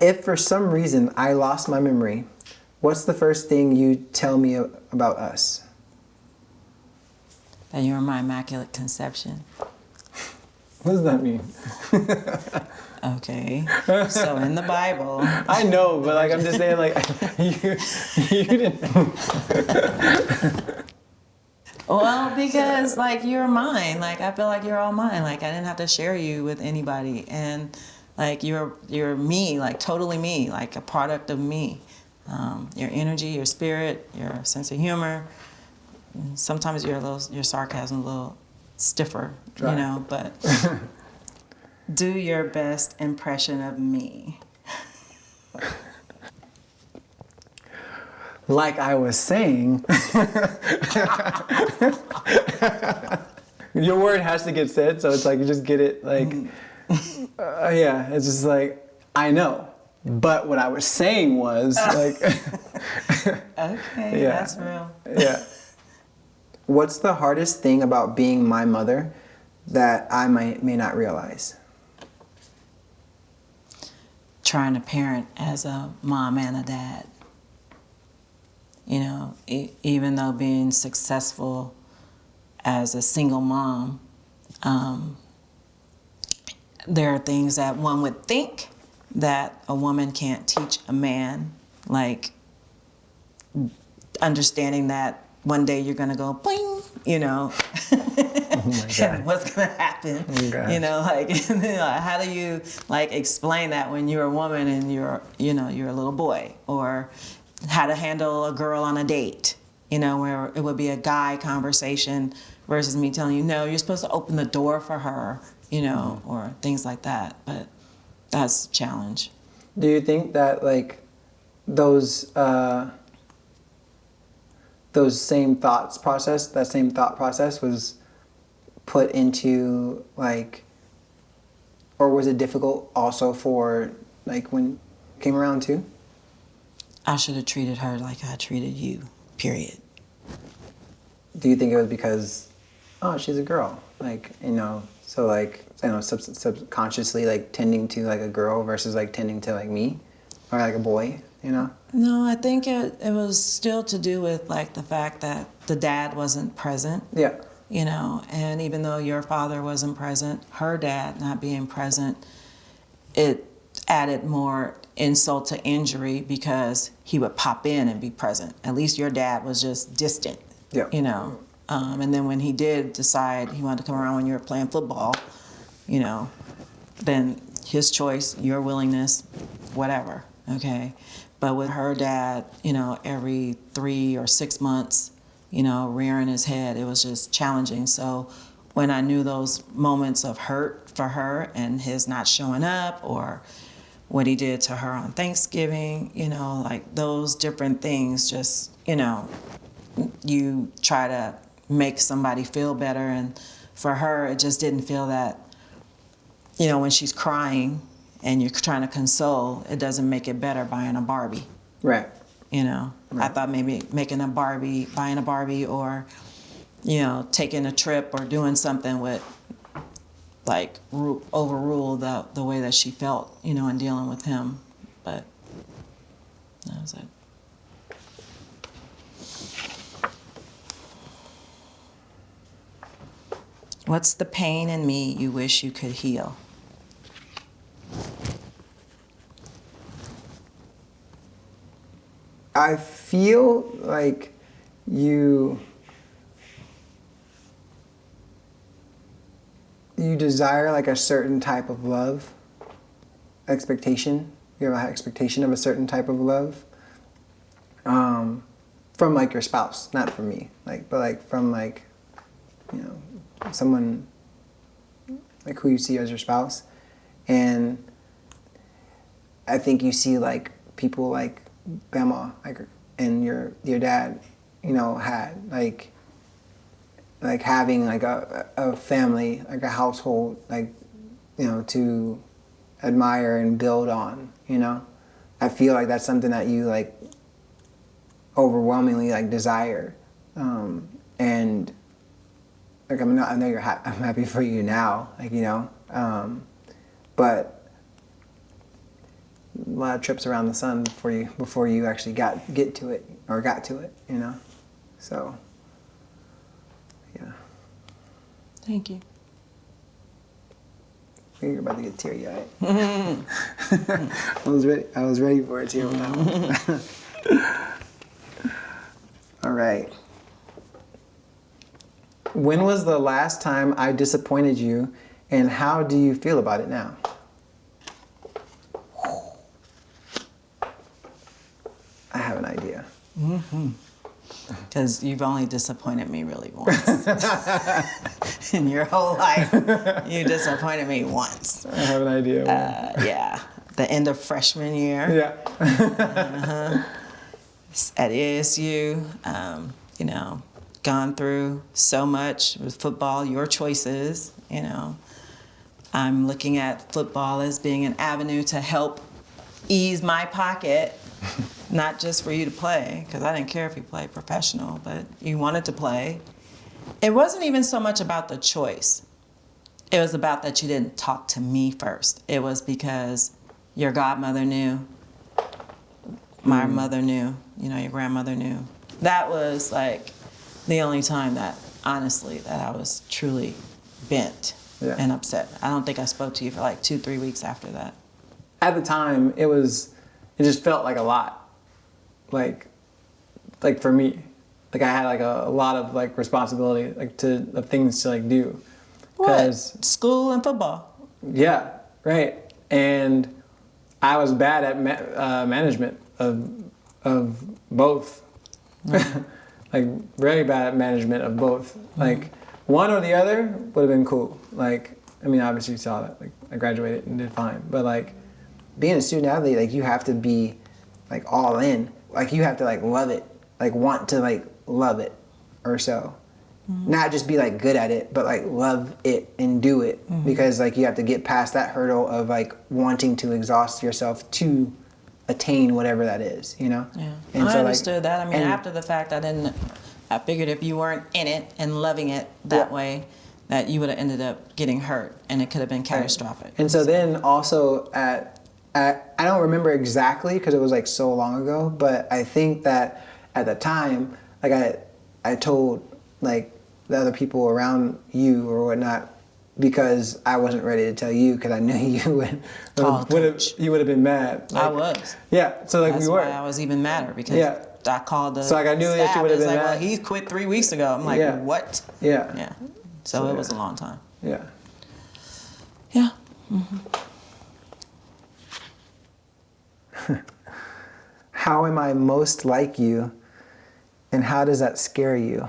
If for some reason I lost my memory, what's the first thing you tell me about us? That you were my immaculate conception. What does that mean? Okay. So in the Bible. I know, but like I'm just saying, like you didn't. Well, because like you're mine. Like I feel like you're all mine. Like I didn't have to share you with anybody, and like you're me, like totally me, like a product of me. Your energy, your spirit, your sense of humor. Sometimes your sarcasm a little stiffer, Try. you know, but do your best impression of me. Like I was saying, your word has to get said, so it's like you just get it. Like, yeah, it's just like I know, but what I was saying was like, Okay, yeah, that's real. Yeah. What's the hardest thing about being my mother that I may not realize? Trying to parent as a mom and a dad. You know, even though being successful as a single mom, there are things that one would think that a woman can't teach a man, like understanding that one day you're gonna go boing, you know, and what's gonna happen, you know, like how do you like explain that when you're a woman and you're a little boy, or how to handle a girl on a date, you know, where it would be a guy conversation versus me telling you, no, you're supposed to open the door for her, you know, or things like that. But that's a challenge. Do you think that like those same thought process was put into like, or was it difficult also for like when it came around too? I should have treated her like I treated you, period. Do you think it was because, oh, she's a girl, like, you know, so like, you know, subconsciously like tending to like a girl versus like tending to like me or like a boy, you know? No, I think it was still to do with like the fact that the dad wasn't present. Yeah. You know, and even though your father wasn't present, her dad not being present, it added more insult to injury because he would pop in and be present. At least your dad was just distant, Yeah. you know. And then when he did decide he wanted to come around when you were playing football, you know, then his choice, your willingness, whatever, okay? But with her dad, you know, every 3 or 6 months, you know, rearing his head, it was just challenging. So when I knew those moments of hurt for her and his not showing up, or what he did to her on Thanksgiving, you know, like those different things, just, you know, you try to make somebody feel better. And for her, it just didn't feel that, you know, when she's crying and you're trying to console, it doesn't make it better buying a Barbie. Right. You know, right. I thought maybe buying a Barbie, or, you know, taking a trip or doing something would like overrule the way that she felt, you know, in dealing with him. But that was it. What's the pain in me you wish you could heal? I feel like you desire like a certain type of love, expectation. You have an expectation of a certain type of love from like your spouse, not from me, like, but like from like, you know, someone like who you see as your spouse. And I think you see like people like Bama, like, and your dad, you know, had like having like a family, like a household, like, you know, to admire and build on, you know. I feel like that's something that you like overwhelmingly like desire, and like I know you're I'm happy for you now, like, you know, but lot of trips around the sun before you actually got to it, you know. So, yeah. Thank you. You're about to get teary-eyed. I was ready for it too. All right. When was the last time I disappointed you, and how do you feel about it now? I have an idea. Because you've only disappointed me really once. In your whole life, you disappointed me once. I have an idea. Yeah. The end of freshman year. Yeah. At ASU, you know, gone through so much with football, your choices, you know. I'm looking at football as being an avenue to help ease my pocket, not just for you to play, because I didn't care if you played professional, but you wanted to play. It wasn't even so much about the choice. It was about that you didn't talk to me first. It was because your godmother knew, my mother knew, you know, your grandmother knew. That was like the only time that, honestly, that I was truly bent and upset. I don't think I spoke to you for like 2-3 weeks after that. At the time, it just felt like a lot. Like for me, like I had like a lot of like responsibility, like of things to like do. What? School and football. Yeah, right. And I was bad at management of both. Like very bad at management of both. Like one or the other would have been cool. Like, I mean, obviously you saw that. Like I graduated and did fine. But like being a student athlete, like you have to be like all in. Like you have to like love it. Like want to like love it or so. Not just be like good at it, but like love it and do it. Because like you have to get past that hurdle of like wanting to exhaust yourself to attain whatever that is, you know? Yeah. And I understood that. I mean, after the fact, I figured if you weren't in it and loving it that way, that you would have ended up getting hurt and it could have been catastrophic. And so then also I don't remember exactly because it was like so long ago, but I think that at the time, like I told like the other people around you or whatnot, because I wasn't ready to tell you because I knew you would have been mad. Like, I was. Yeah, so like That's we were. why I was even madder because I called the so like I knew that you would have been like, mad. well, he quit 3 weeks ago. I'm like, what? Yeah. Yeah. So it was a long time. Yeah. Yeah. How am I most like you, and how does that scare you?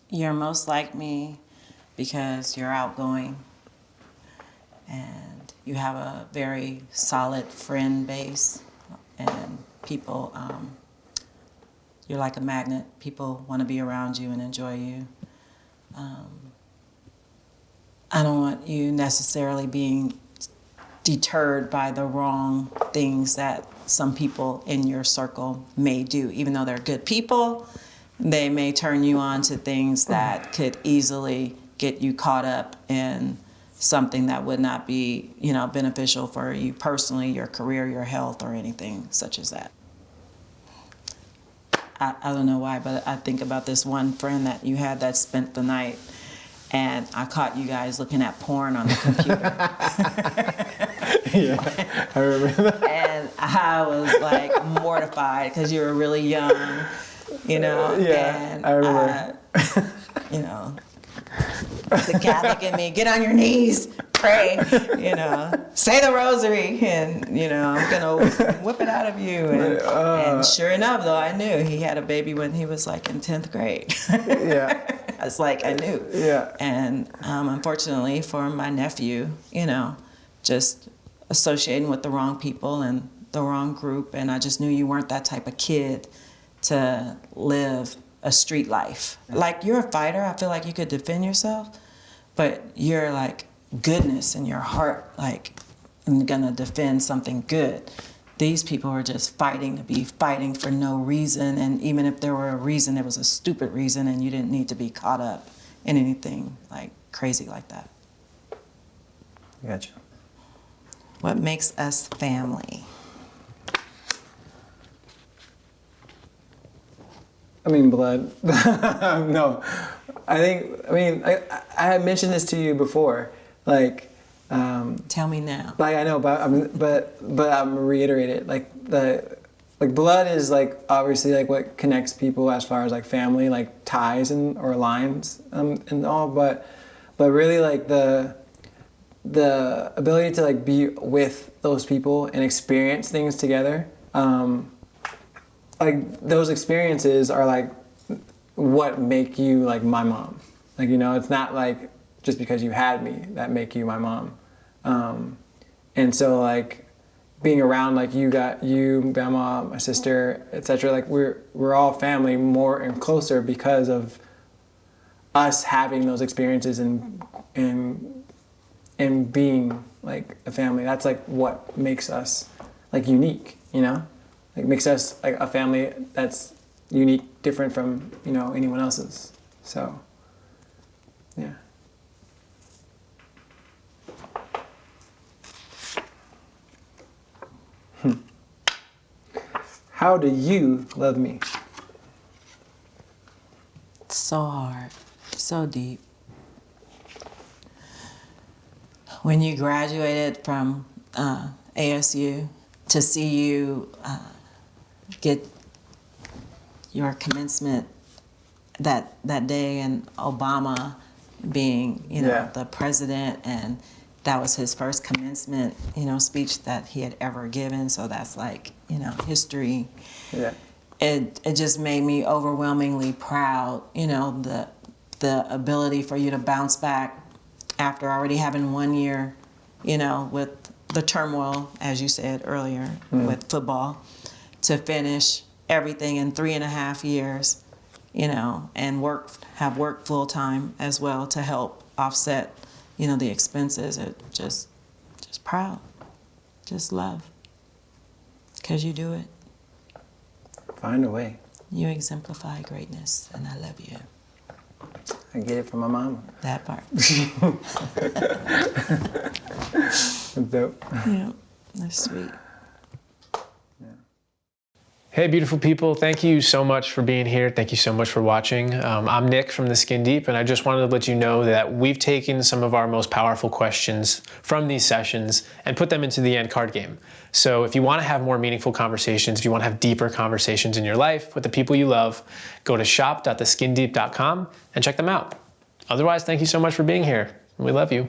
You're most like me because you're outgoing and you have a very solid friend base and people, you're like a magnet. People want to be around you and enjoy you. I don't want you necessarily being deterred by the wrong things that some people in your circle may do. Even though they're good people, they may turn you on to things that could easily get you caught up in something that would not be, you know, beneficial for you personally, your career, your health, or anything such as that. I don't know why, but I think about this one friend that you had that spent the night, and I caught you guys looking at porn on the computer. Yeah, I remember that. And I was like mortified because you were really young, you know. And I remember. You know, the Catholic in me, get on your knees, pray, you know, say the rosary, and, you know, I'm going to whip it out of you. And sure enough, though, I knew he had a baby when he was like in 10th grade. Yeah. I was like, I knew. Yeah. And unfortunately for my nephew, you know, just associating with the wrong people and the wrong group, and I just knew you weren't that type of kid to live a street life. Like, you're a fighter. I feel like you could defend yourself, but you're like goodness in your heart, like, I'm gonna defend something good. These people are just fighting to be fighting for no reason, and even if there were a reason, it was a stupid reason, and you didn't need to be caught up in anything like crazy like that. Gotcha. What makes us family? I mean, blood. No, I had mentioned this to you before. Like, Tell me now. like I know, but I'm reiterate it. Like blood is like obviously like what connects people as far as like family, like ties and or lines and all. But really like the ability to like be with those people and experience things together. Like those experiences are like what make you like my mom. Like, you know, it's not like just because you had me that make you my mom. And so like being around like you, grandma, my sister, etc. Like we're all family more and closer because of us having those experiences and being like a family. That's like what makes us like unique, you know? Like makes us like a family that's unique, different from, you know, anyone else's. So, yeah. How do you love me? So hard, so deep. When you graduated from ASU, to see you get your commencement that day, and Obama being, you know, the president, and that was his first commencement, you know, speech that he had ever given. So that's like, you know, history. Yeah. It just made me overwhelmingly proud, you know, the ability for you to bounce back after already having 1 year, you know, with the turmoil, as you said earlier, with football, to finish everything in 3.5 years, you know, and have worked full time as well to help offset, you know, the expenses. It just proud, just love, because you do it. Find a way. You exemplify greatness, and I love you. I get it from my mama. That part. That's dope. Yeah, that's sweet. Hey, beautiful people. Thank you so much for being here. Thank you so much for watching. I'm Nick from The Skin Deep, and I just wanted to let you know that we've taken some of our most powerful questions from these sessions and put them into the end card game. So if you want to have more meaningful conversations, if you want to have deeper conversations in your life with the people you love, go to shop.theskindeep.com and check them out. Otherwise, thank you so much for being here. We love you.